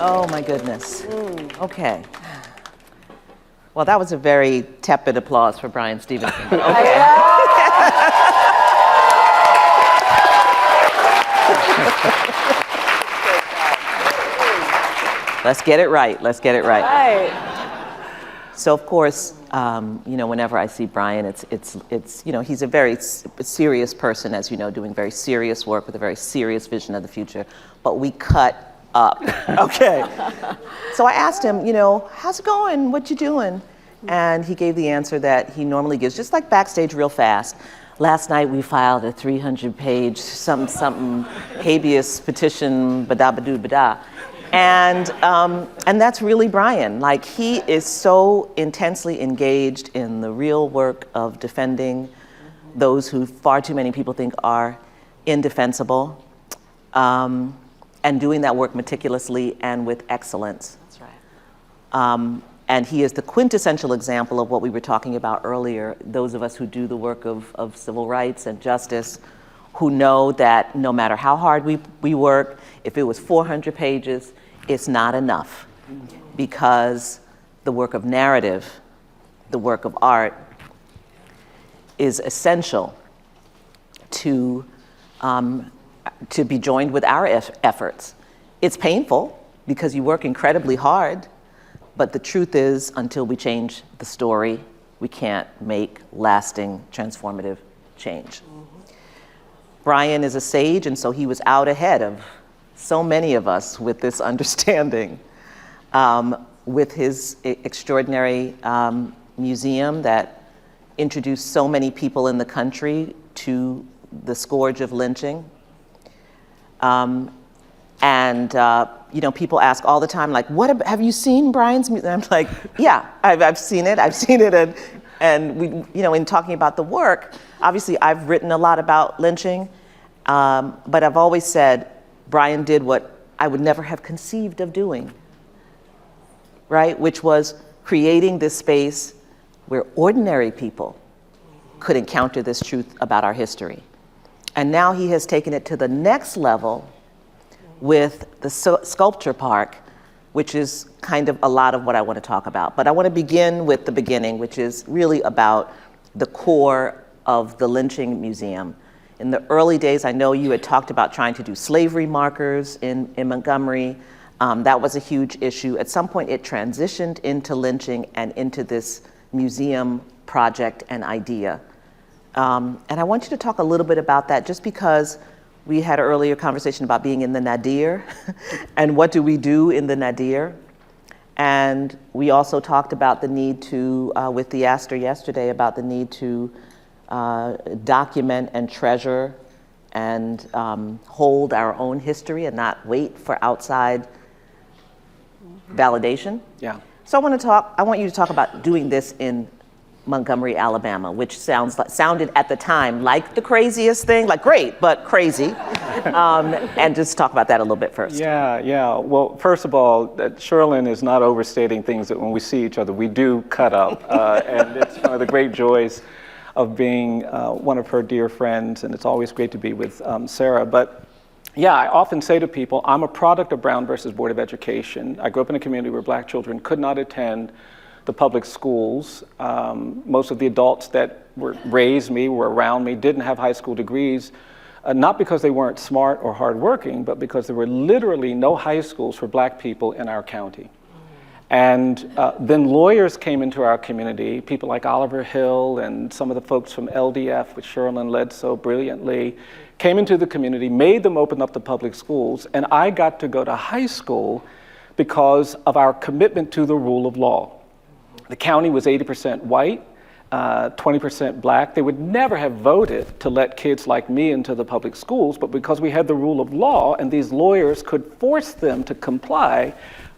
Oh my goodness. Okay. Well, that was a very tepid applause for Bryan Stevenson. Okay. Let's get it right. Let's get it right. So of course, you know, whenever I see Bryan, it's you know, he's a very serious person, as you know, doing very serious work with a very serious vision of the future. But we cut up. Okay. So I asked him, you know, how's it going? What you doing? And he gave the answer that he normally gives, just like backstage, real fast. Last night we filed a 300-page something habeas petition, bada-ba-doo, bada. And that's really Bryan. Like, he is so intensely engaged in the real work of defending those who far too many people think are indefensible, and doing that work meticulously and with excellence. That's right. And he is the quintessential example of what we were talking about earlier, those of us who do the work of civil rights and justice, who know that no matter how hard we work, if it was 400 pages, it's not enough, because the work of narrative, the work of art, is essential to be joined with our efforts. It's painful because you work incredibly hard, but the truth is, until we change the story, we can't make lasting, transformative change. Bryan is a sage, and so he was out ahead of so many of us with this understanding, with his extraordinary museum that introduced so many people in the country to the scourge of lynching. You know, people ask all the time, like, have you seen Bryan's museum? I'm like, yeah, I've seen it, and we, you know, in talking about the work, obviously I've written a lot about lynching, but I've always said Bryan did what I would never have conceived of doing, right? Which was creating this space where ordinary people could encounter this truth about our history. And now he has taken it to the next level with the sculpture park, which is kind of a lot of what I want to talk about. But I want to begin with the beginning, which is really about the core of the lynching museum. In the early days, I know you had talked about trying to do slavery markers in Montgomery. That was a huge issue. At some point, it transitioned into lynching and into this museum project and idea. And I want you to talk a little bit about that, just because we had an earlier conversation about being in the nadir and what do we do in the nadir. And we also talked about the need to, with the Astor yesterday, about the need to document and treasure and hold our own history and not wait for outside validation. Yeah. So I want you to talk about doing this in Montgomery, Alabama, which sounded at the time like the craziest thing, like great, but crazy. And just talk about that a little bit first. Yeah. Well, first of all, Sherrilyn is not overstating things that when we see each other, we do cut up. And it's one of the great joys of being one of her dear friends, and it's always great to be with Sarah. But yeah, I often say to people, I'm a product of Brown versus Board of Education. I grew up in a community where Black children could not attend the public schools. Most of the adults that raised me, were around me, didn't have high school degrees, not because they weren't smart or hardworking, but because there were literally no high schools for Black people in our county. And then lawyers came into our community, people like Oliver Hill and some of the folks from LDF, which Sherrilyn led so brilliantly, came into the community, made them open up the public schools, and I got to go to high school because of our commitment to the rule of law. The county was 80% white, 20% Black. They would never have voted to let kids like me into the public schools, but because we had the rule of law and these lawyers could force them to comply,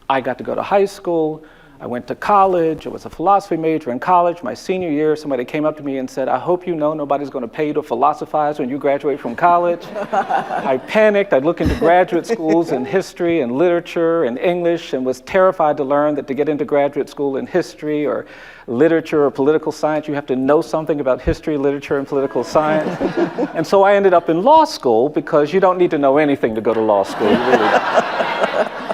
I got to go to high school. I went to college. I was a philosophy major in college. My senior year, somebody came up to me and said, I hope you know nobody's going to pay you to philosophize when you graduate from college. I panicked. I looked into graduate schools in history and literature and English, and was terrified to learn that to get into graduate school in history or literature or political science, you have to know something about history, literature, and political science. And so I ended up in law school, because you don't need to know anything to go to law school. You really don't.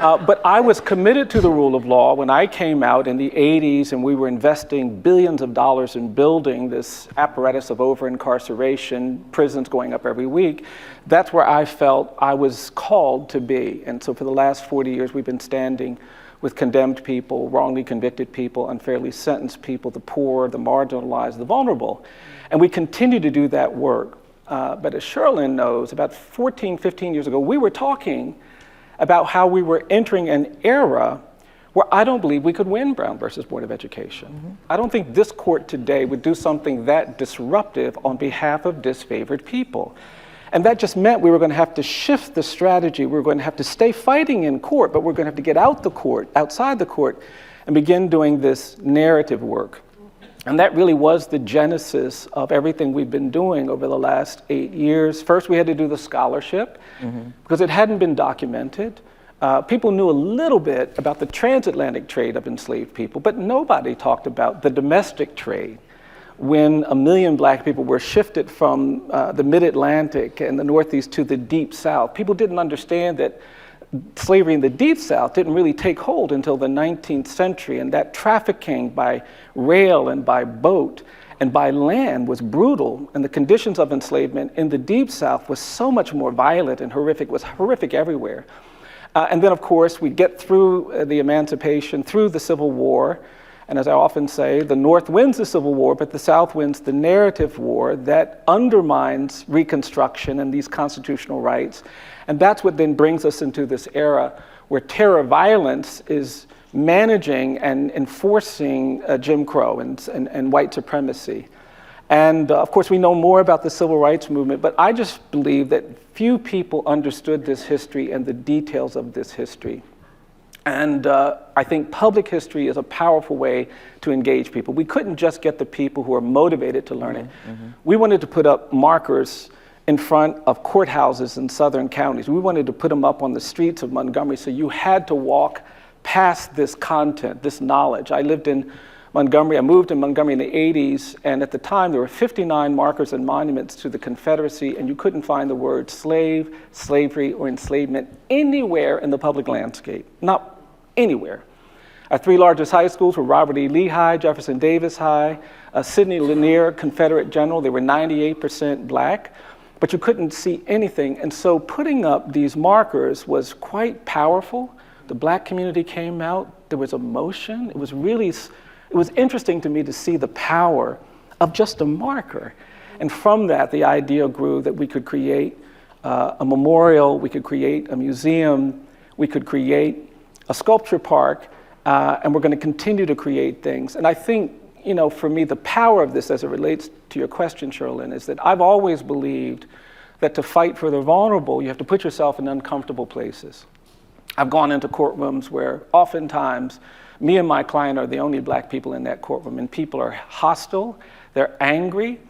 But I was committed to the rule of law when I came out in the 80s and we were investing billions of dollars in building this apparatus of over-incarceration, prisons going up every week. That's where I felt I was called to be. And so for the last 40 years, we've been standing with condemned people, wrongly convicted people, unfairly sentenced people, the poor, the marginalized, the vulnerable. And we continue to do that work. But as Sherrilyn knows, about 14, 15 years ago, we were talking about how we were entering an era where I don't believe we could win Brown versus Board of Education. Mm-hmm. I don't think this court today would do something that disruptive on behalf of disfavored people. And that just meant we were going to have to shift the strategy. We were going to have to stay fighting in court, but we're going to have to get outside the court, and begin doing this narrative work. And that really was the genesis of everything we've been doing over the last 8 years. First, we had to do the scholarship, because it hadn't been documented. People knew a little bit about the transatlantic trade of enslaved people, but nobody talked about the domestic trade. When 1 million Black people were shifted from the mid-Atlantic and the Northeast to the Deep South, people didn't understand that slavery in the Deep South didn't really take hold until the 19th century, and that trafficking by rail and by boat and by land was brutal, and the conditions of enslavement in the Deep South was so much more violent and horrific, was horrific everywhere. And then, of course, we get through the emancipation, through the Civil War, and as I often say, the North wins the Civil War, but the South wins the narrative war that undermines Reconstruction and these constitutional rights. And that's what then brings us into this era where terror violence is managing and enforcing Jim Crow and white supremacy. And of course, we know more about the civil rights movement, but I just believe that few people understood this history and the details of this history. And I think public history is a powerful way to engage people. We couldn't just get the people who are motivated to learn it. We wanted to put up markers in front of courthouses in southern counties. We wanted to put them up on the streets of Montgomery, so you had to walk past this content, this knowledge. I lived in Montgomery. I moved to Montgomery in the 80s, and at the time there were 59 markers and monuments to the Confederacy, and you couldn't find the word slave, slavery, or enslavement anywhere in the public landscape, not anywhere. Our 3 largest high schools were Robert E. Lee High, Jefferson Davis High, Sidney Lanier, Confederate General. They were 98% Black, but you couldn't see anything. And so putting up these markers was quite powerful. The Black community came out. There was emotion. It was interesting to me to see the power of just a marker. And from that, the idea grew that we could create a memorial, we could create a museum, we could create a sculpture park, and we're going to continue to create things. And I think, for me, the power of this as it relates to your question, Sherrilyn, is that I've always believed that to fight for the vulnerable, you have to put yourself in uncomfortable places. I've gone into courtrooms where oftentimes me and my client are the only Black people in that courtroom, and people are hostile, they're angry,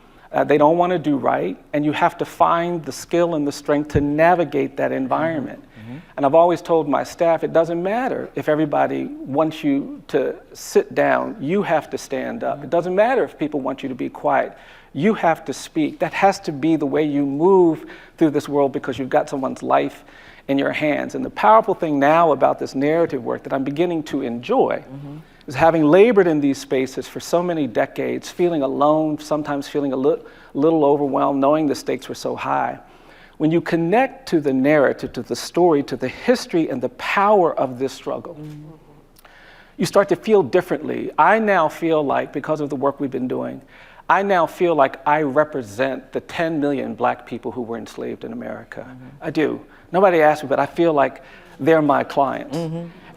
they don't want to do right, and you have to find the skill and the strength to navigate that environment. And I've always told my staff, it doesn't matter if everybody wants you to sit down, you have to stand up. It doesn't matter if people want you to be quiet, you have to speak. That has to be the way you move through this world, because you've got someone's life in your hands. And the powerful thing now about this narrative work that I'm beginning to enjoy is having labored in these spaces for so many decades, feeling alone, sometimes feeling a little overwhelmed, knowing the stakes were so high. When you connect to the narrative, to the story, to the history and the power of this struggle, you start to feel differently. I now feel like, because of the work we've been doing, I now feel like I represent the 10 million Black people who were enslaved in America. I do. Nobody asked me, but I feel like they're my clients.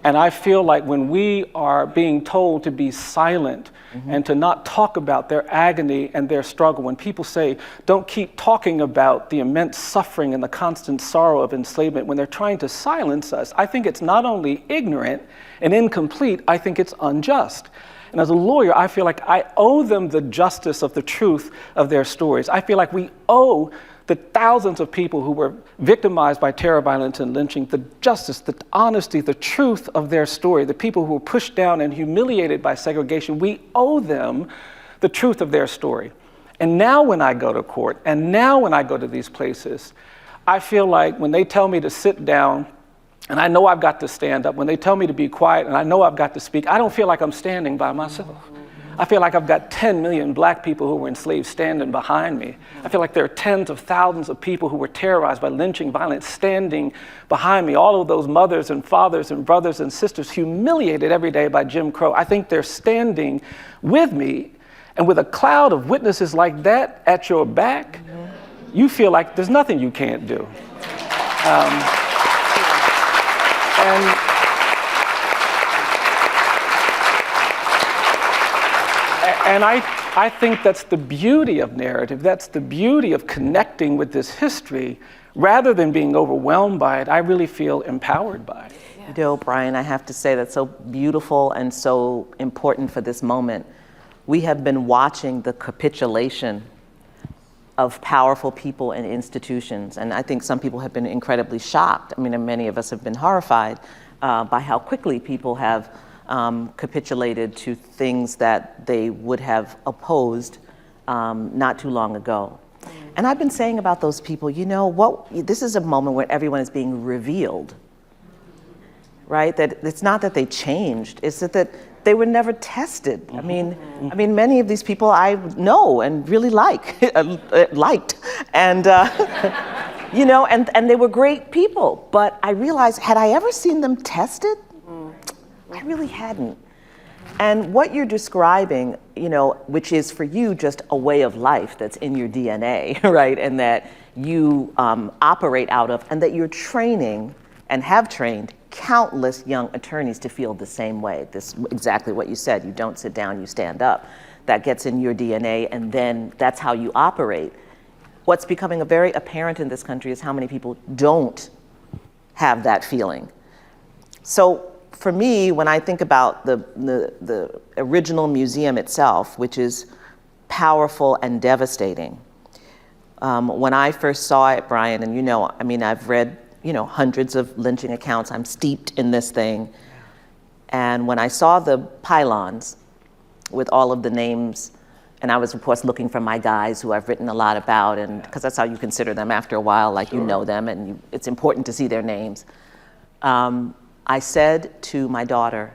And I feel like when we are being told to be silent and to not talk about their agony and their struggle, when people say, don't keep talking about the immense suffering and the constant sorrow of enslavement, when they're trying to silence us, I think it's not only ignorant and incomplete, I think it's unjust. And as a lawyer, I feel like I owe them the justice of the truth of their stories. I feel like we owe the thousands of people who were victimized by terror, violence, and lynching, the justice, the honesty, the truth of their story, the people who were pushed down and humiliated by segregation, we owe them the truth of their story. And now when I go to court, and now when I go to these places, I feel like when they tell me to sit down and I know I've got to stand up. When they tell me to be quiet and I know I've got to speak, I don't feel like I'm standing by myself. I feel like I've got 10 million black people who were enslaved standing behind me. I feel like there are tens of thousands of people who were terrorized by lynching violence standing behind me. All of those mothers and fathers and brothers and sisters humiliated every day by Jim Crow. I think they're standing with me. And with a cloud of witnesses like that at your back, you feel like there's nothing you can't do. And I think that's the beauty of narrative. That's the beauty of connecting with this history. Rather than being overwhelmed by it, I really feel empowered by it. You know, Bryan, I have to say that's so beautiful and so important for this moment. We have been watching the capitulation of powerful people and institutions, and I think some people have been incredibly shocked. I mean, and many of us have been horrified by how quickly people have capitulated to things that they would have opposed not too long ago. And I've been saying about those people, you know what, this is a moment where everyone is being revealed, right? That it's not that they changed, it's that they were never tested. I mean, many of these people I know and really liked, and you know, and they were great people. But I realized, had I ever seen them tested? I really hadn't. And what you're describing, you know, which is for you just a way of life that's in your DNA, right? And that you operate out of, and that you're training and have trained countless young attorneys to feel the same way. This exactly what you said. You don't sit down, you stand up. That gets in your DNA, and then that's how you operate. What's becoming very apparent in this country is how many people don't have that feeling. So for me, when I think about the original museum itself, which is powerful and devastating, when I first saw it, Bryan, and you know, I mean, I've read, you know, hundreds of lynching accounts. I'm steeped in this thing. And when I saw the pylons with all of the names, and I was, of course, looking for my guys who I've written a lot about, and because that's how you consider them after a while, like you know them, and it's important to see their names. I said to my daughter,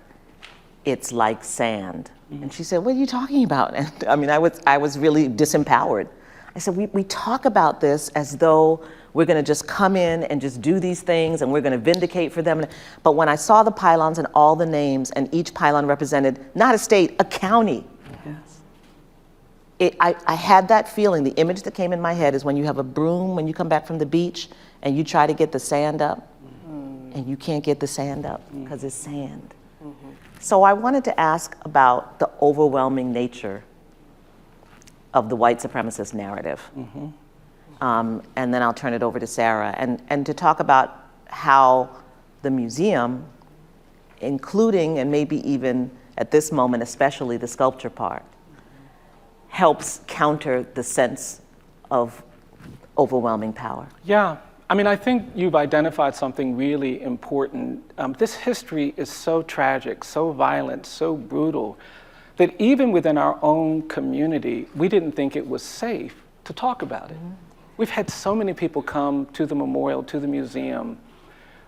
"It's like sand." And she said, "What are you talking about?" And I mean, I was really disempowered. I said, we talk about this as though we're gonna just come in and just do these things and we're gonna vindicate for them. But when I saw the pylons and all the names, and each pylon represented not a state, a county. Yes. I had that feeling. The image that came in my head is when you have a broom, when you come back from the beach and you try to get the sand up, and you can't get the sand up because it's sand. So I wanted to ask about the overwhelming nature of the white supremacist narrative. And then I'll turn it over to Sarah, and to talk about how the museum, including and maybe even at this moment, especially the sculpture part, helps counter the sense of overwhelming power. Yeah, I mean, I think you've identified something really important. This history is so tragic, so violent, so brutal, that even within our own community, we didn't think it was safe to talk about it. We've had so many people come to the memorial, to the museum,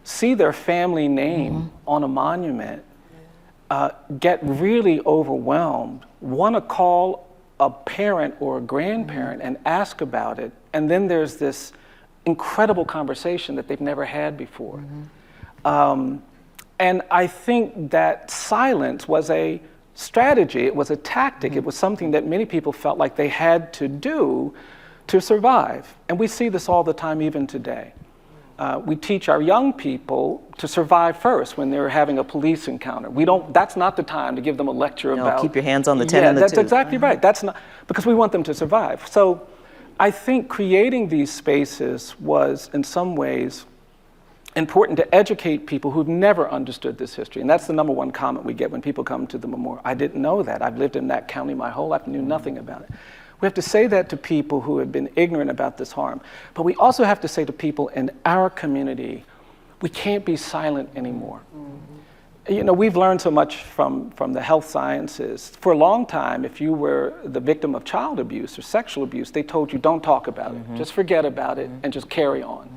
see their family name on a monument, get really overwhelmed, want to call a parent or a grandparent and ask about it, and then there's this incredible conversation that they've never had before. And I think that silence was a strategy, it was a tactic, it was something that many people felt like they had to do to survive. And we see this all the time even today. We teach our young people to survive first when they're having a police encounter. That's not the time to give them a lecture about— keep your hands on the 10 and the 2. That's exactly right. That's not, because we want them to survive. So I think creating these spaces was in some ways important to educate people who've never understood this history. And that's the number one comment we get when people come to the memorial. I didn't know that. I've lived in that county my whole life, knew nothing about it. We have to say that to people who have been ignorant about this harm. But we also have to say to people in our community, we can't be silent anymore. You know, we've learned so much from the health sciences. For a long time, if you were the victim of child abuse or sexual abuse, they told you don't talk about it, just forget about it and just carry on.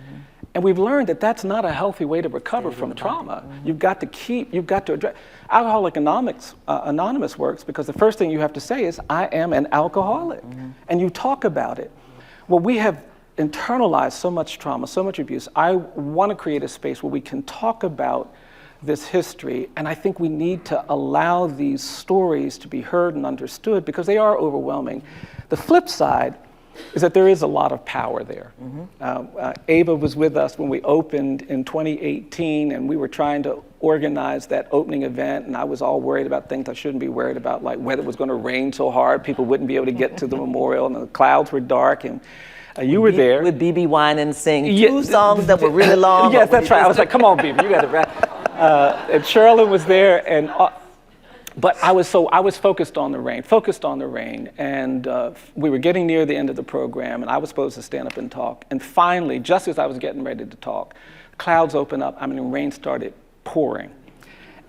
And we've learned that that's not a healthy way to recover from trauma. You've got to address. Alcoholics Anonymous works because the first thing you have to say is, I am an alcoholic. And you talk about it. Well, we have internalized so much trauma, so much abuse. I want to create a space where we can talk about this history, and I think we need to allow these stories to be heard and understood because they are overwhelming. The flip side is that there is a lot of power there. Ava was with us when we opened in 2018, and we were trying to organize that opening event, and I was all worried about things I shouldn't be worried about, like whether it was going to rain so hard, people wouldn't be able to get to the memorial, and the clouds were dark, and you were there. With BB Wine sing two songs that were really long. Yes, that's right. I was like, come on, BB, you got to rap. And Sherrilyn was there, and but I was focused on the rain, and we were getting near the end of the program, and I was supposed to stand up and talk. And finally, just as I was getting ready to talk, clouds opened up. Rain started pouring,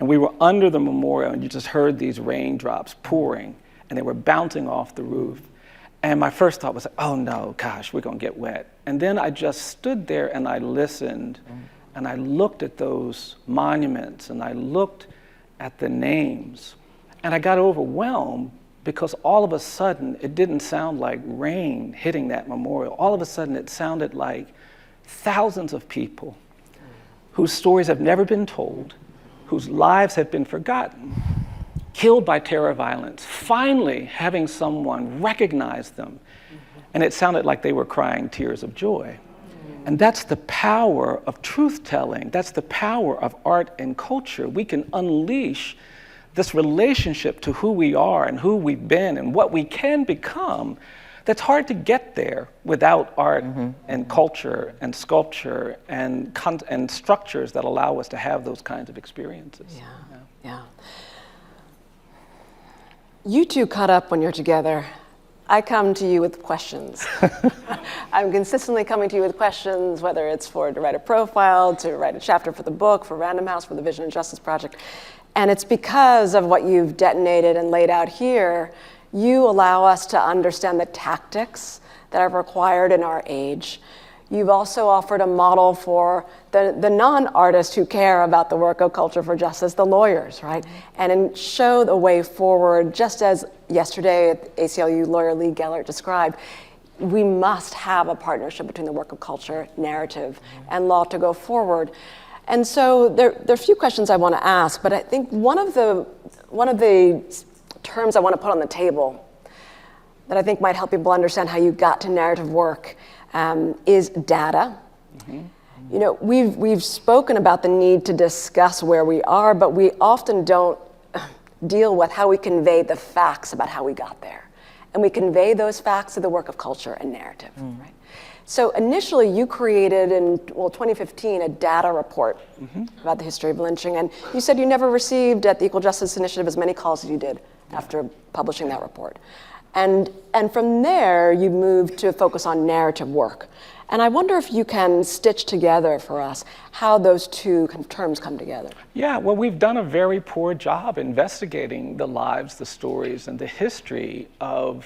and we were under the memorial, and you just heard these raindrops pouring, and they were bouncing off the roof. And my first thought was, oh no, gosh, we're gonna get wet. And then I just stood there and I listened, and I looked at those monuments, and I looked at the names, and I got overwhelmed because all of a sudden it didn't sound like rain hitting that memorial. All of a sudden it sounded like thousands of people whose stories have never been told, whose lives have been forgotten, killed by terror violence, finally having someone recognize them. And it sounded like they were crying tears of joy. And that's the power of truth-telling. That's the power of art and culture. We can unleash this relationship to who we are and who we've been and what we can become. That's hard to get there without art and culture and sculpture and structures that allow us to have those kinds of experiences. Yeah. You two cut up when you're together. I come to you with questions. I'm consistently coming to you with questions, whether it's to write a profile, to write a chapter for the book, for Random House, for the Vision and Justice Project. And it's because of what you've detonated and laid out here, you allow us to understand the tactics that are required in our age. You've also offered a model for the non-artists who care about the work of culture for justice, the lawyers, right? And show the way forward, just as yesterday at ACLU lawyer Lee Gellert described, we must have a partnership between the work of culture, narrative, and law to go forward. And so there are a few questions I want to ask, but I think one of the terms I want to put on the table that I think might help people understand how you got to narrative work is data. You know, we've spoken about the need to discuss where we are, but we often don't deal with how we convey the facts about how we got there. And we convey those facts through the work of culture and narrative, right? So initially you created in 2015 a data report about the history of lynching, and you said you never received at the Equal Justice Initiative as many calls as you did after publishing that report. And from there, you moved to focus on narrative work. And I wonder if you can stitch together for us how those two terms come together. Yeah, well, we've done a very poor job investigating the lives, the stories, and the history of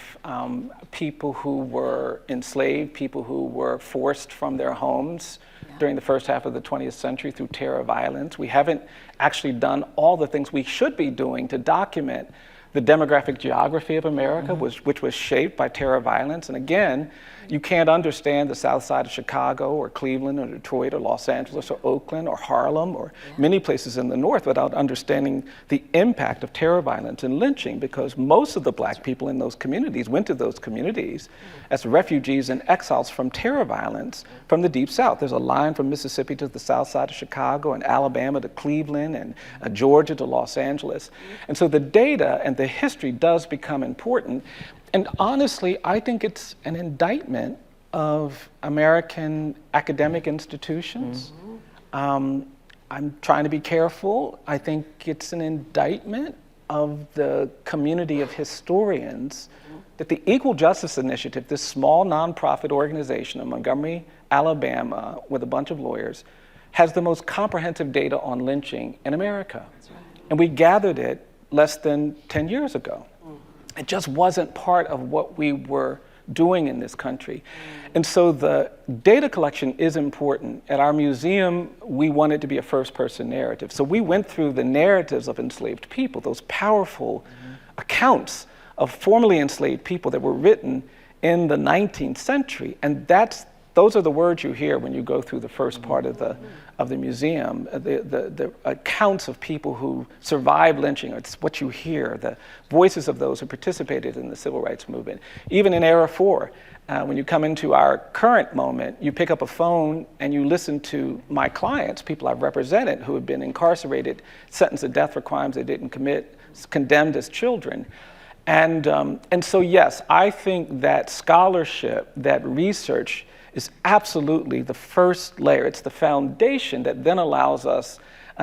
people who were enslaved, people who were forced from their homes during the first half of the 20th century through terror violence. We haven't actually done all the things we should be doing to document the demographic geography of America, which was shaped by terror violence. And again, you can't understand the south side of Chicago or Cleveland or Detroit or Los Angeles or Oakland or Harlem or many places in the North without understanding the impact of terror violence and lynching, because most of the Black people in those communities went to those communities as refugees and exiles from terror violence from the Deep South. There's a line from Mississippi to the south side of Chicago, and Alabama to Cleveland, and Georgia to Los Angeles. And so the data and the history does become important. And honestly, I think it's an indictment of American academic institutions. I'm trying to be careful. I think it's an indictment of the community of historians that the Equal Justice Initiative, this small nonprofit organization in Montgomery, Alabama, with a bunch of lawyers, has the most comprehensive data on lynching in America. And we gathered it less than 10 years ago. It just wasn't part of what we were doing in this country. And so the data collection is important. At our museum, we wanted to be a first-person narrative. So we went through the narratives of enslaved people, those powerful accounts of formerly enslaved people that were written in the 19th century. And those are the words you hear when you go through the first part of the museum, the accounts of people who survived lynching. It's what you hear, the voices of those who participated in the civil rights movement. Even in Era 4, when you come into our current moment, you pick up a phone and you listen to my clients, people I've represented who have been incarcerated, sentenced to death for crimes they didn't commit, condemned as children. And so yes, I think that scholarship, that research is absolutely the first layer. It's the foundation that then allows us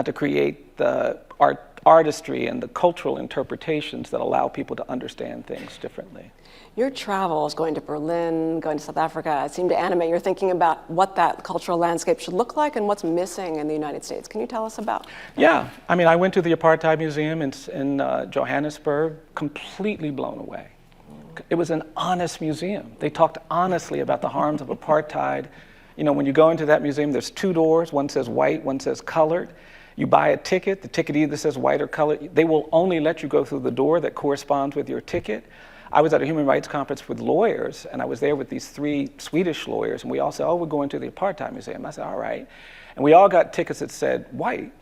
to create the artistry and the cultural interpretations that allow people to understand things differently. Your travels, going to Berlin, going to South Africa, seem to animate your thinking about what that cultural landscape should look like and what's missing in the United States. Can you tell us about that? Yeah, I mean, I went to the Apartheid Museum in Johannesburg, completely blown away. It was an honest museum. They talked honestly about the harms of apartheid. You know, when you go into that museum, there's two doors. One says white, one says colored. You buy a ticket. The ticket either says white or colored. They will only let you go through the door that corresponds with your ticket. I was at a human rights conference with lawyers, and I was there with these 3 Swedish lawyers, and we all said, oh, we're going to the Apartheid Museum. I said, all right. And we all got tickets that said white.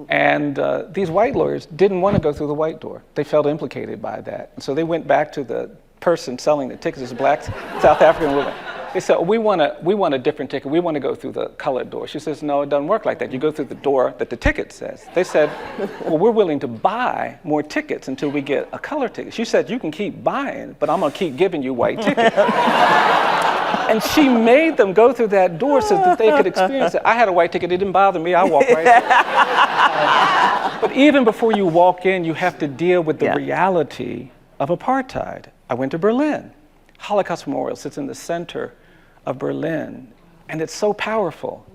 And these white lawyers didn't want to go through the white door. They felt implicated by that. And so they went back to the person selling the tickets, this black South African woman. They said, we want a different ticket. We want to go through the colored door. She says, no, it doesn't work like that. You go through the door that the ticket says. They said, well, we're willing to buy more tickets until we get a color ticket. She said, you can keep buying, but I'm going to keep giving you white tickets. And she made them go through that door so that they could experience it. I had a white ticket. It didn't bother me. I walked right in. But even before you walk in, you have to deal with the reality of apartheid. I went to Berlin. Holocaust Memorial sits in the center of Berlin, and it's so powerful.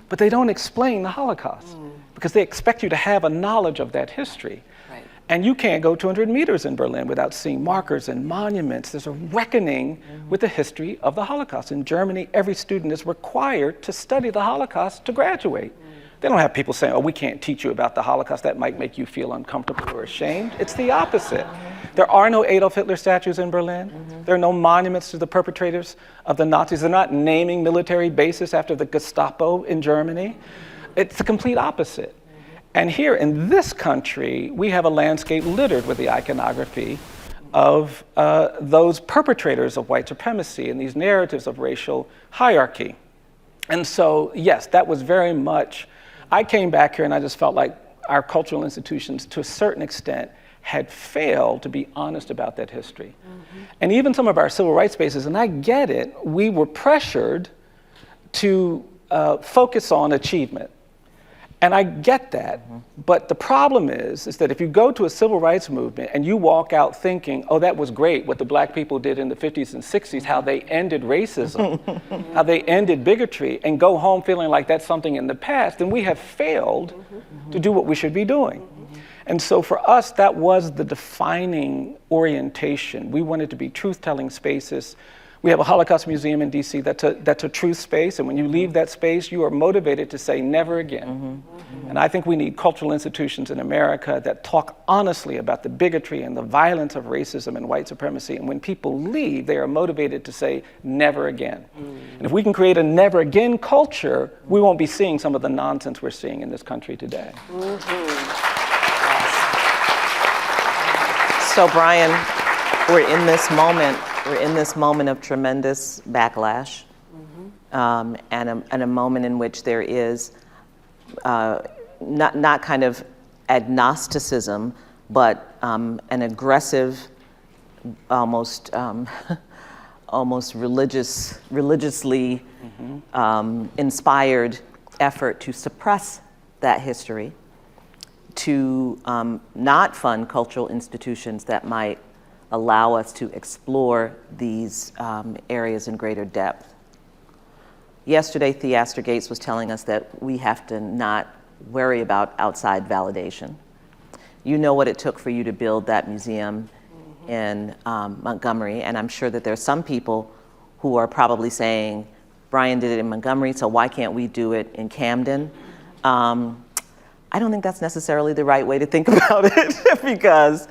But they don't explain the Holocaust because they expect you to have a knowledge of that history. Right. And you can't go 200 meters in Berlin without seeing markers and monuments. There's a reckoning with the history of the Holocaust. In Germany, every student is required to study the Holocaust to graduate. They don't have people saying, oh, we can't teach you about the Holocaust. That might make you feel uncomfortable or ashamed. It's the opposite. There are no Adolf Hitler statues in Berlin. There are no monuments to the perpetrators of the Nazis. They're not naming military bases after the Gestapo in Germany. It's the complete opposite. And here in this country, we have a landscape littered with the iconography of those perpetrators of white supremacy and these narratives of racial hierarchy. And so, yes, that was very much, I came back here and I just felt like our cultural institutions, to a certain extent, had failed to be honest about that history. And even some of our civil rights spaces, and I get it, we were pressured to focus on achievement. And I get that, but the problem is that if you go to a civil rights movement and you walk out thinking, oh, that was great, what the black people did in the 50s and 60s, how they ended racism, how they ended bigotry, and go home feeling like that's something in the past, then we have failed to do what we should be doing. And so for us, that was the defining orientation. We wanted to be truth-telling spaces. We have a Holocaust Museum in DC that's a truth space, and when you leave that space, you are motivated to say never again. And I think we need cultural institutions in America that talk honestly about the bigotry and the violence of racism and white supremacy, and when people leave, they are motivated to say never again. And if we can create a never again culture, we won't be seeing some of the nonsense we're seeing in this country today. So Bryan, we're in this moment of tremendous backlash, and a moment in which there is not kind of agnosticism, but an aggressive, almost religiously inspired effort to suppress that history, to not fund cultural institutions that might allow us to explore these areas in greater depth. Yesterday, Theaster Gates was telling us that we have to not worry about outside validation. You know what it took for you to build that museum in Montgomery, and I'm sure that there's some people who are probably saying, Bryan did it in Montgomery, so why can't we do it in Camden? I don't think that's necessarily the right way to think about it because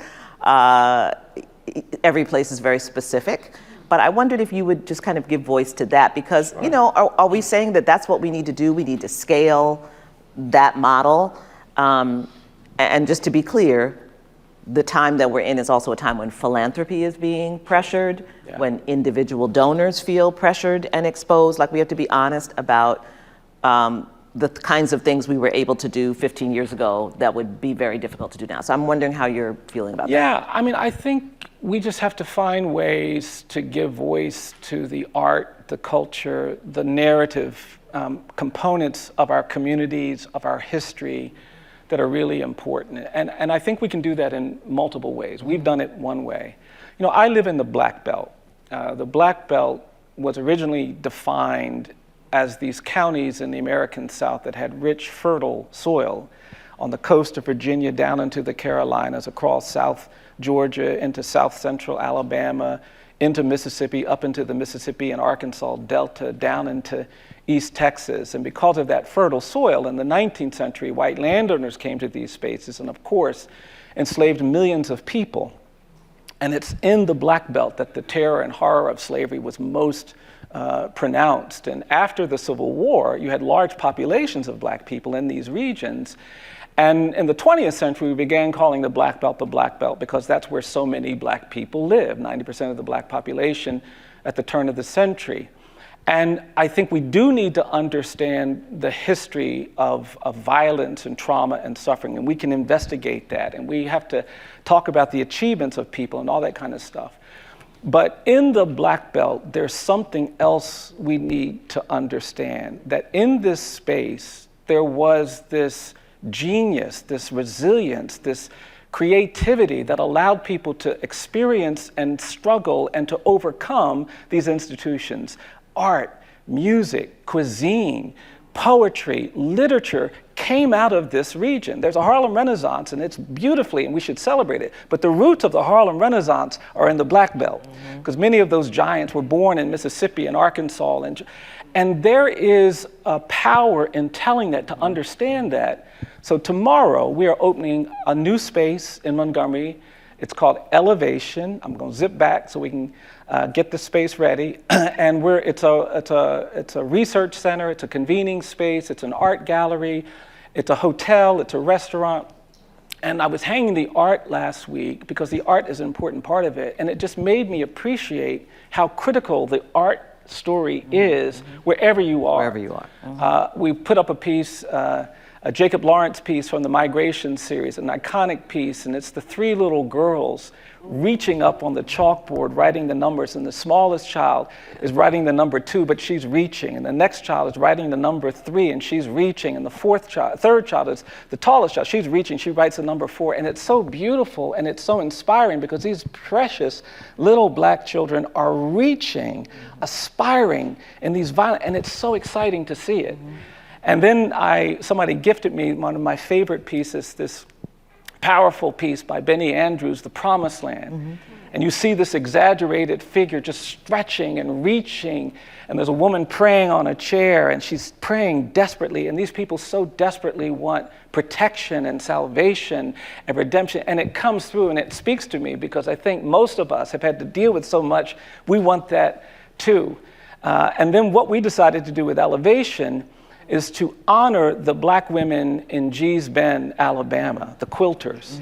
every place is very specific. But I wondered if you would just kind of give voice to that because, you know, are we saying that that's what we need to do? We need to scale that model. And just to be clear, the time that we're in is also a time when philanthropy is being pressured, when individual donors feel pressured and exposed. Like we have to be honest about the kinds of things we were able to do 15 years ago that would be very difficult to do now. So I'm wondering how you're feeling about that. Yeah, I mean, I think we just have to find ways to give voice to the art, the culture, the narrative components of our communities, of our history that are really important. And I think we can do that in multiple ways. We've done it one way. You know, I live in the Black Belt. The Black Belt was originally defined as these counties in the American South that had rich, fertile soil on the coast of Virginia, down into the Carolinas, across South Georgia, into South Central Alabama, into Mississippi, up into the Mississippi and Arkansas Delta, down into East Texas. And because of that fertile soil, in the 19th century, white landowners came to these spaces and, of course, enslaved millions of people. And it's in the Black Belt that the terror and horror of slavery was most pronounced. And after the Civil War, you had large populations of Black people in these regions. And in the 20th century, we began calling the Black Belt because that's where so many Black people live, 90% of the Black population at the turn of the century. And I think we do need to understand the history of violence and trauma and suffering, and we can investigate that. And we have to talk about the achievements of people and all that kind of stuff. But in the Black Belt, there's something else we need to understand, that in this space, there was this genius, this resilience, this creativity that allowed people to experience and struggle and to overcome these institutions. Art, music, cuisine, poetry, literature came out of this region. There's a Harlem Renaissance, and it's beautifully, and we should celebrate it. But the roots of the Harlem Renaissance are in the Black Belt, because many of those giants were born in Mississippi and Arkansas. And there is a power in telling that, to understand that. So tomorrow, we are opening a new space in Montgomery. It's called Elevation. I'm going to zip back so we can get the space ready. And it's a research center, it's a convening space, it's an art gallery, it's a hotel, it's a restaurant. And I was hanging the art last week because the art is an important part of it. And it just made me appreciate how critical the art story is wherever you are. Wherever you are. We put up a piece, a Jacob Lawrence piece from the Migration series, an iconic piece, and it's the three little girls reaching up on the chalkboard, writing the numbers, and the smallest child is writing the number 2, but she's reaching, and the next child is writing the number 3, and she's reaching, and the third child is the tallest child, she's reaching, she writes the number 4, and it's so beautiful and it's so inspiring because these precious little Black children are reaching, aspiring in these violent, and it's so exciting to see it. And then somebody gifted me one of my favorite pieces, this powerful piece by Benny Andrews, The Promised Land. And you see this exaggerated figure just stretching and reaching, and there's a woman praying on a chair, and she's praying desperately, and these people so desperately want protection and salvation and redemption, and it comes through, and it speaks to me because I think most of us have had to deal with so much, we want that too. And then what we decided to do with Elevation is to honor the Black women in Gee's Bend, Alabama, the quilters.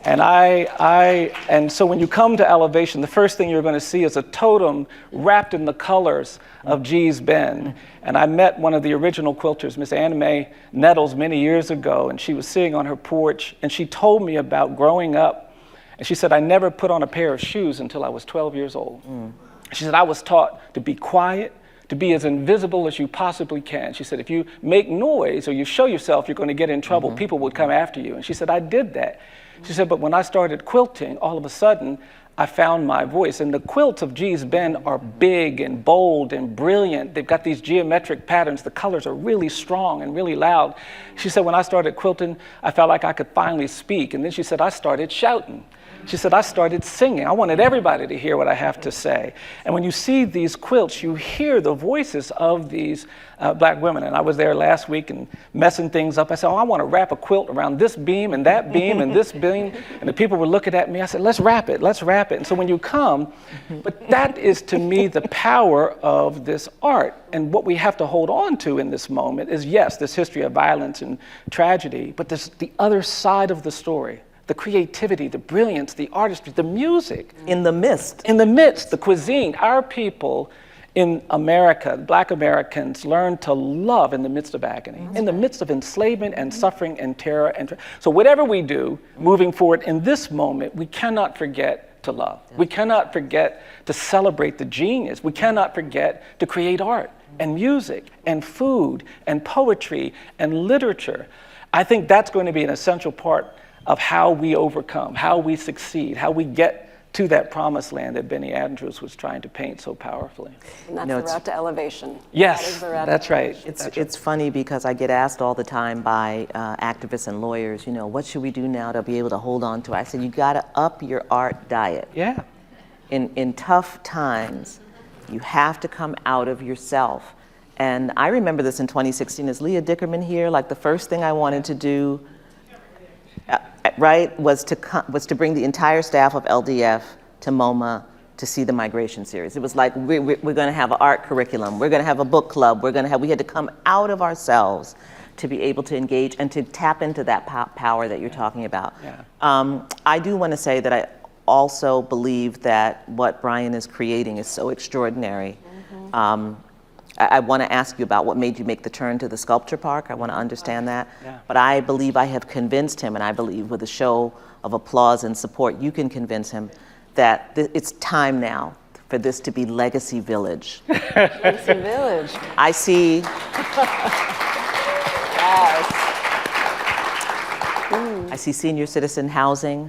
And so when you come to Elevation, the first thing you're going to see is a totem wrapped in the colors of Gee's Bend. And I met one of the original quilters, Miss Anna Mae Nettles, many years ago, and she was sitting on her porch, and she told me about growing up. And she said, I never put on a pair of shoes until I was 12 years old. She said, I was taught to be quiet, to be as invisible as you possibly can. She said, if you make noise or you show yourself, you're going to get in trouble. People would come after you. And she said, I did that. She said, but when I started quilting, all of a sudden, I found my voice. And the quilts of Gee's Bend are big and bold and brilliant. They've got these geometric patterns. The colors are really strong and really loud. She said, when I started quilting, I felt like I could finally speak. And then she said, I started shouting. She said, I started singing. I wanted everybody to hear what I have to say. And when you see these quilts, you hear the voices of these black women. And I was there last week and messing things up. I said, I want to wrap a quilt around this beam and that beam and this beam. And the people were looking at me. I said, let's wrap it, let's wrap it. And so when you come, but that is to me the power of this art. And what we have to hold on to in this moment is, yes, this history of violence and tragedy, but there's the other side of the story. The creativity, the brilliance, the artistry, the music. In the midst. In the midst, the cuisine. Our people in America, Black Americans, learn to love in the midst of agony, in the midst of enslavement and suffering and terror. So whatever we do, moving forward in this moment, we cannot forget to love. We cannot forget to celebrate the genius. We cannot forget to create art and music and food and poetry and literature. I think that's going to be an essential part of how we overcome, how we succeed, how we get to that promised land that Benny Andrews was trying to paint so powerfully. And that's the route to elevation. Yes, that's right. It's funny because I get asked all the time by activists and lawyers, what should we do now to be able to hold on to it? I said, you gotta up your art diet. Yeah. In tough times, you have to come out of yourself. And I remember this in 2016, is Leah Dickerman here? Like the first thing I wanted to do, was to bring the entire staff of LDF to MoMA to see the migration series. It was like, we're gonna have an art curriculum, we're gonna have a book club, we had to come out of ourselves to be able to engage and to tap into that power that you're talking about. Yeah. I do wanna say that I also believe that what Bryan is creating is so extraordinary. I want to ask you about what made you make the turn to the sculpture park. I want to understand that. Yeah. But I believe I have convinced him, and I believe with a show of applause and support, you can convince him that it's time now for this to be Legacy Village. Legacy Village. I see. Yes. I see senior citizen housing.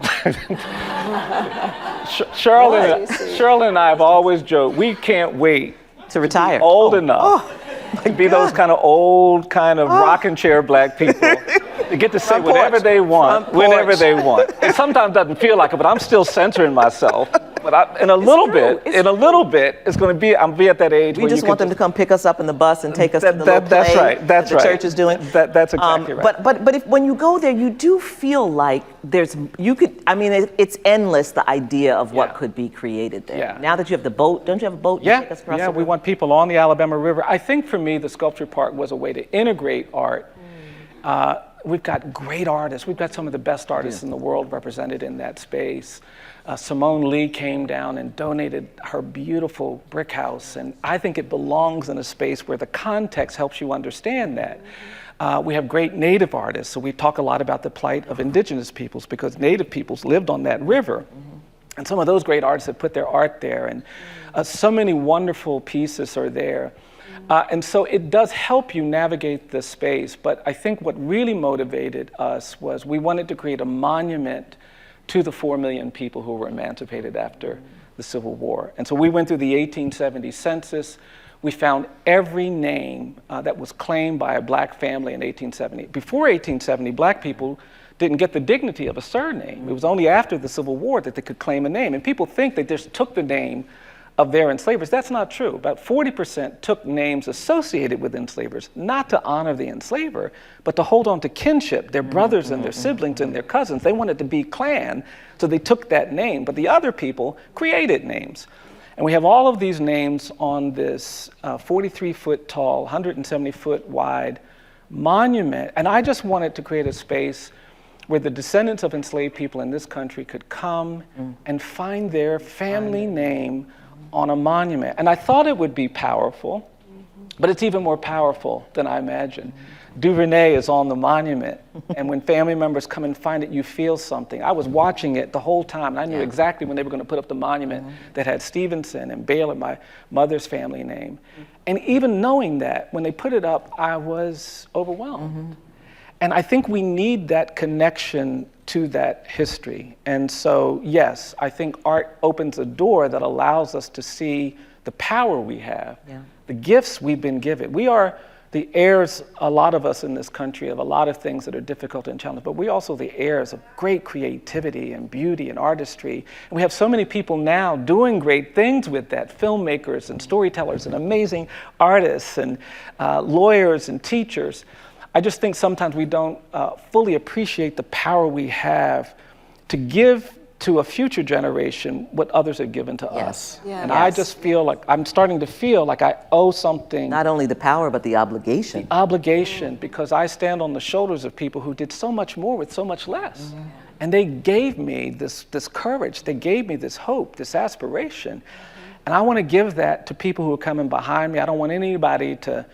Sherrilyn and I have always joked, we can't wait to retire. Old enough to be those kind of old, rocking chair Black people. They get to say whatever they want, whenever they want. It sometimes doesn't feel like it, but I'm still censoring myself. But in a little bit, it's going to be. I'm be at that age. We just want them to come pick us up in the bus and take us to the little play that's right. That's that right. the church is doing. That's exactly right. But when you go there, you do feel like it's endless, the idea of what could be created there. Yeah. Now that you have the boat, don't you have a boat? Yeah. To take us across Yeah. the We river? want people on the Alabama River. I think for me, the sculpture park was a way to integrate art. We've got great artists. We've got some of the best artists in the world represented in that space. Simone Lee came down and donated her beautiful brick house, and I think it belongs in a space where the context helps you understand that. We have great Native artists, so we talk a lot about the plight of indigenous peoples because Native peoples lived on that river. And some of those great artists have put their art there, and so many wonderful pieces are there. And so it does help you navigate the space, but I think what really motivated us was we wanted to create a monument to the 4 million people who were emancipated after the Civil War. And so we went through the 1870 census. We found every name that was claimed by a Black family in 1870. Before 1870, Black people didn't get the dignity of a surname. It was only after the Civil War that they could claim a name. And people think they just took the name of their enslavers. That's not true. About 40% took names associated with enslavers, not to honor the enslaver, but to hold on to kinship, their brothers and their siblings and their cousins. They wanted to be clan, so they took that name. But the other people created names. And we have all of these names on this 43-foot tall, 170-foot wide monument. And I just wanted to create a space where the descendants of enslaved people in this country could come and find their family name on a monument. And I thought it would be powerful, but it's even more powerful than I imagined. Duvernay is on the monument, and when family members come and find it, you feel something. I was watching it the whole time, and I knew exactly when they were going to put up the monument that had Stevenson and Baylor, my mother's family name. And even knowing that, when they put it up, I was overwhelmed. And I think we need that connection to that history. And so, yes, I think art opens a door that allows us to see the power we have, the gifts we've been given. We are the heirs, a lot of us in this country, of a lot of things that are difficult and challenging, but we're also the heirs of great creativity and beauty and artistry. And we have so many people now doing great things with that, filmmakers and storytellers and amazing artists and lawyers and teachers. I just think sometimes we don't fully appreciate the power we have to give to a future generation what others have given to us. Yeah. And I just feel like, I'm starting to feel like I owe something. Not only the power, but the obligation. Obligation, because I stand on the shoulders of people who did so much more with so much less. And they gave me this courage, they gave me this hope, this aspiration. And I want to give that to people who are coming behind me. I don't want anybody to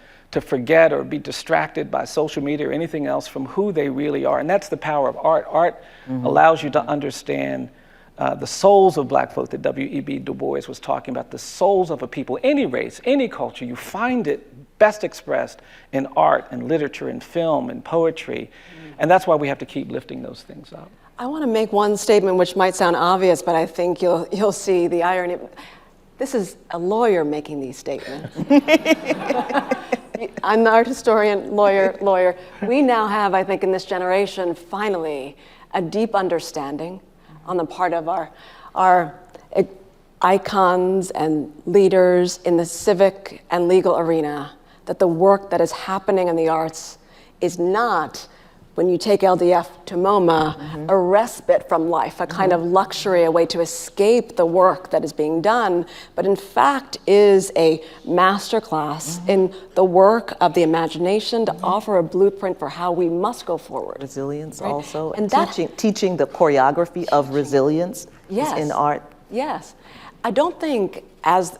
forget or be distracted by social media or anything else from who they really are. And that's the power of art. Art allows you to understand the souls of Black folk that W.E.B. Du Bois was talking about, the souls of a people, any race, any culture. You find it best expressed in art and literature and film and poetry. And that's why we have to keep lifting those things up. I want to make one statement which might sound obvious, but I think you'll see the irony. This is a lawyer making these statements. I'm the art historian, lawyer. We now have, I think, in this generation, finally, a deep understanding on the part of our icons and leaders in the civic and legal arena that the work that is happening in the arts is not, when you take LDF to MoMA, a respite from life, a kind of luxury, a way to escape the work that is being done, but in fact is a masterclass in the work of the imagination to offer a blueprint for how we must go forward. Resilience Right? also, And teaching the choreography of resilience Yes. in art. Yes. I don't think as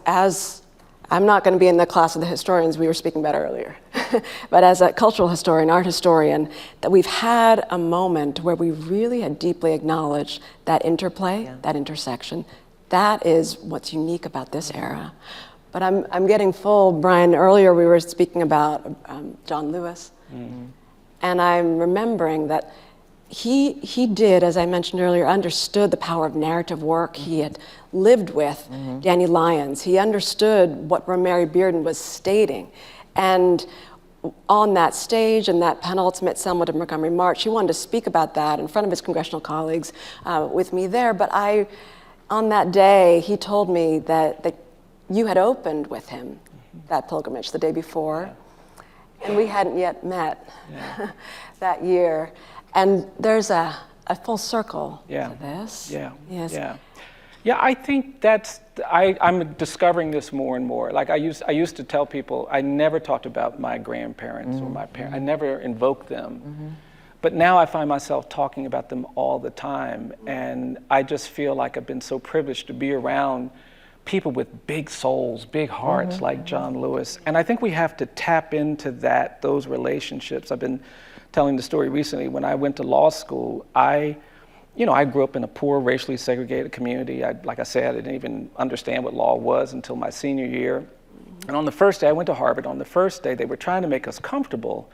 I'm not going to be in the class of the historians we were speaking about earlier, but as a cultural historian, art historian, that we've had a moment where we really had deeply acknowledged that interplay, that intersection. That is what's unique about this era. But I'm getting full. Bryan, earlier we were speaking about John Lewis, and I'm remembering that he did, as I mentioned earlier, understood the power of narrative work. He had lived with Danny Lyons. He understood what Mary Bearden was stating. And on that stage, in that penultimate Selma to Montgomery March, he wanted to speak about that in front of his congressional colleagues with me there. But on that day, he told me that you had opened with him that pilgrimage the day before, and we hadn't yet met that year. And there's a full circle to this. Yes. Yeah, I think I'm discovering this more and more. Like I used to tell people, I never talked about my grandparents or my parents. I never invoked them. But now I find myself talking about them all the time. And I just feel like I've been so privileged to be around people with big souls, big hearts like John Lewis. And I think we have to tap into those relationships. I've been telling the story recently. When I went to law school, I grew up in a poor, racially segregated community. Like I said, I didn't even understand what law was until my senior year. And on the first day, I went to Harvard. On the first day, they were trying to make us comfortable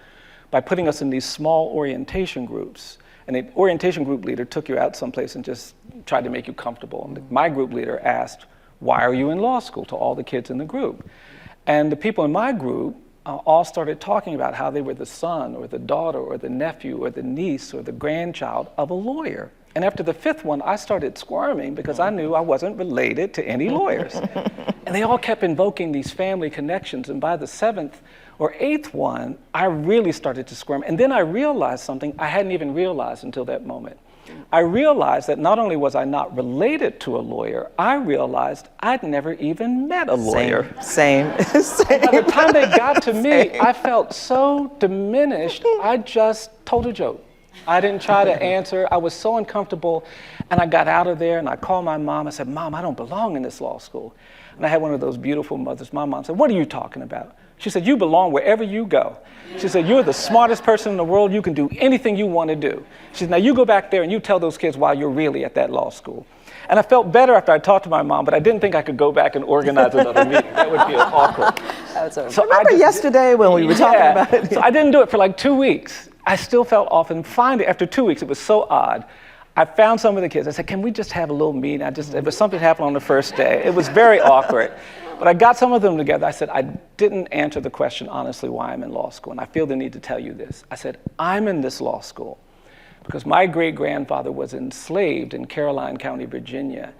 by putting us in these small orientation groups. And the orientation group leader took you out someplace and just tried to make you comfortable. And my group leader asked, "Why are you in law school?" to all the kids in the group. And the people in my group all started talking about how they were the son or the daughter or the nephew or the niece or the grandchild of a lawyer. And after the fifth one, I started squirming because I knew I wasn't related to any lawyers. And they all kept invoking these family connections. And by the seventh or eighth one, I really started to squirm. And then I realized something I hadn't even realized until that moment. I realized that not only was I not related to a lawyer, I realized I'd never even met a lawyer. Same. By the time they got to me, I felt so diminished, I just told a joke. I didn't try to answer. I was so uncomfortable. And I got out of there and I called my mom. I said, "Mom, I don't belong in this law school." And I had one of those beautiful mothers. My mom said, "What are you talking about?" She said, "You belong wherever you go." She said, "You're the smartest person in the world. You can do anything you want to do." She said, "Now you go back there and you tell those kids why you're really at that law school." And I felt better after I talked to my mom, but I didn't think I could go back and organize another meeting. That would be awkward. So remember yesterday when we were talking about it? So I didn't do it for like 2 weeks. I still felt off, and finally, after 2 weeks, it was so odd. I found some of the kids. I said, "Can we just have a little meeting?" It was something happened on the first day. It was very awkward. But I got some of them together. I said, I didn't answer the question honestly why I'm in law school, and I feel the need to tell you this. I said, I'm in this law school because my great-grandfather was enslaved in Caroline County, Virginia,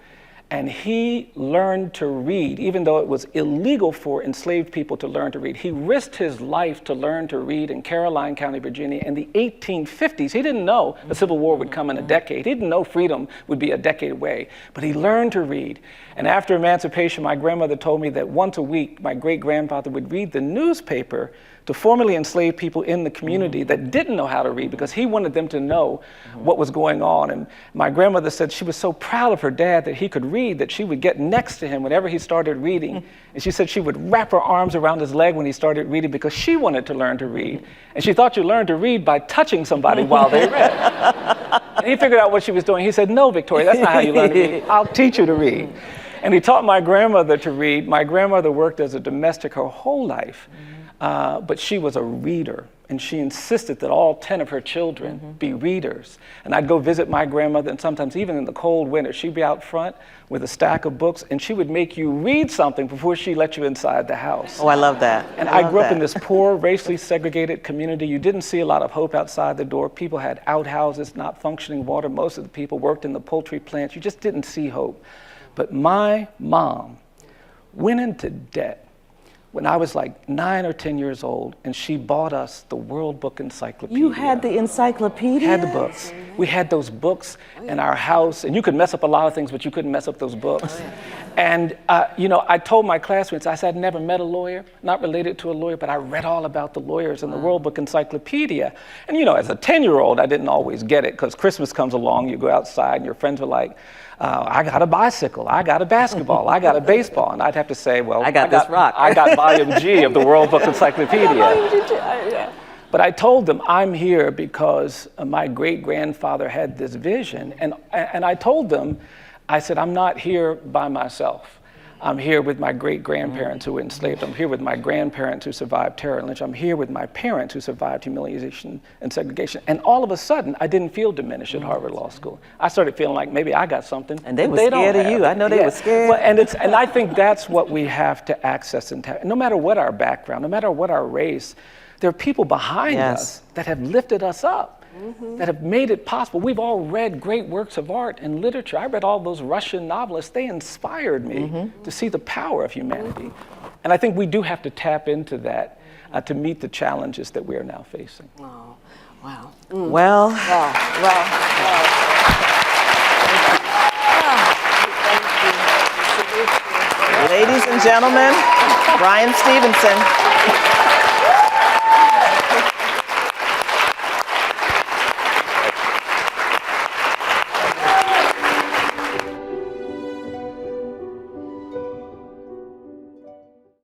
and he learned to read, even though it was illegal for enslaved people to learn to read. He risked his life to learn to read in Caroline County, Virginia in the 1850s. He didn't know the Civil War would come in a decade. He didn't know freedom would be a decade away, but he learned to read. And after emancipation, my grandmother told me that once a week, my great-grandfather would read the newspaper to formerly enslaved people in the community that didn't know how to read because he wanted them to know what was going on. And my grandmother said she was so proud of her dad that he could read that she would get next to him whenever he started reading. And she said she would wrap her arms around his leg when he started reading because she wanted to learn to read. And she thought you learned to read by touching somebody while they read. And he figured out what she was doing. He said, no, Victoria, that's not how you learn to read. I'll teach you to read. And he taught my grandmother to read. My grandmother worked as a domestic her whole life. But she was a reader, and she insisted that all 10 of her children be readers. And I'd go visit my grandmother, and sometimes even in the cold winter, she'd be out front with a stack of books, and she would make you read something before she let you inside the house. Oh, I love that. And I grew up in this poor, racially segregated community. You didn't see a lot of hope outside the door. People had outhouses, not functioning water. Most of the people worked in the poultry plants. You just didn't see hope. But my mom went into debt when I was like 9 or 10 years old, and she bought us the World Book Encyclopedia. You had the encyclopedia? Had the books. We had those books in our house, and you could mess up a lot of things, but you couldn't mess up those books. And I told my classmates, I said I'd never met a lawyer, not related to a lawyer, but I read all about the lawyers in the World Book Encyclopedia. And as a 10-year-old, I didn't always get it, because Christmas comes along, you go outside, and your friends were like, I got a bicycle, I got a basketball, I got a baseball. And I'd have to say, well, I got this rock. I got volume G of the World Book Encyclopedia. But I told them, I'm here because my great-grandfather had this vision. And I told them, I said, I'm not here by myself. I'm here with my great-grandparents who were enslaved. I'm here with my grandparents who survived terror and lynch. I'm here with my parents who survived humiliation and segregation. And all of a sudden, I didn't feel diminished at Harvard Law School. I started feeling like maybe I got something. And they were scared of you. I know they were scared. Well, and I think that's what we have to access and no matter what our background, no matter what our race, there are people behind us that have lifted us up. That have made it possible. We've all read great works of art and literature. I read all those Russian novelists. They inspired me to see the power of humanity. And I think we do have to tap into that to meet the challenges that we are now facing. Oh, wow. Well. Ladies and gentlemen, Bryan Stevenson.